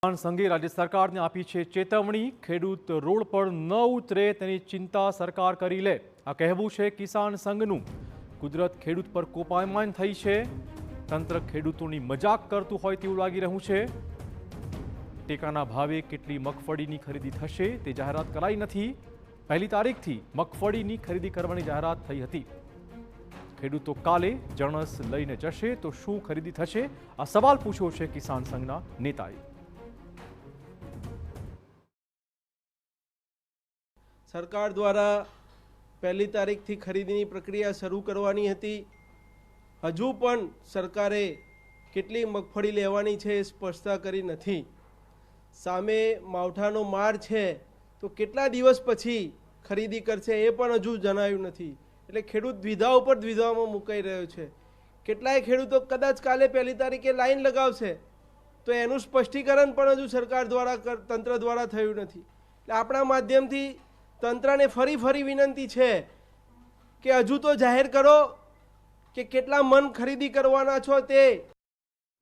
કિસાન સંઘે રાજ્ય સરકારને આપી છે ચેતવણી। ખેડૂત રોડ પર ન ઉતરે તેની ચિંતા સરકાર કરી લે, આ કહેવું છે કિસાન સંઘનું। કુદરત ખેડૂત પર કોપાયમાન થઈ છે, તંત્ર ખેડૂતોની મજાક કરતું હોય તેવું લાગી રહ્યું છે। ટેકાના ભાવે કેટલી મગફળીની ખરીદી થશે તે જાહેરાત કરાઈ નથી। 1 તારીખથી મગફળીની ખરીદી કરવાની જાહેરાત થઈ હતી। ખેડૂતો કાલે જણસ લઈને જશે તો શું ખરીદી થશે, આ સવાલ પૂછ્યો છે કિસાન સંઘના નેતાએ। सरकार द्वारा 1 तारीखથી खरीदीनी प्रक्रिया शरू करवानी हती। हजू पण सरकारे કેટલી મગફળી લેવાની છે એ સ્પષ્ટતા કરી નથી। સામે માવઠાનો માર છે તો કેટલા દિવસ પછી ખરીદી કરશે એ પણ હજુ જણાવ્યું નથી। એટલે ખેડૂત દ્વિધા ઉપર દ્વિધામાં મુકાઈ રહ્યો છે। કેટલાય ખેડૂતો કદાચ કાલે 1 તારીખે લાઈન લગાવશે તો એનું સ્પષ્ટીકરણ પણ હજુ સરકાર દ્વારા તંત્ર દ્વારા થયું નથી। એટલે આપણા માધ્યમથી તંત્રને ફરી વિનંતી છે કે હજુ તો જાહેર કરો કે કેટલા મન ખરીદી કરવાના છો તે।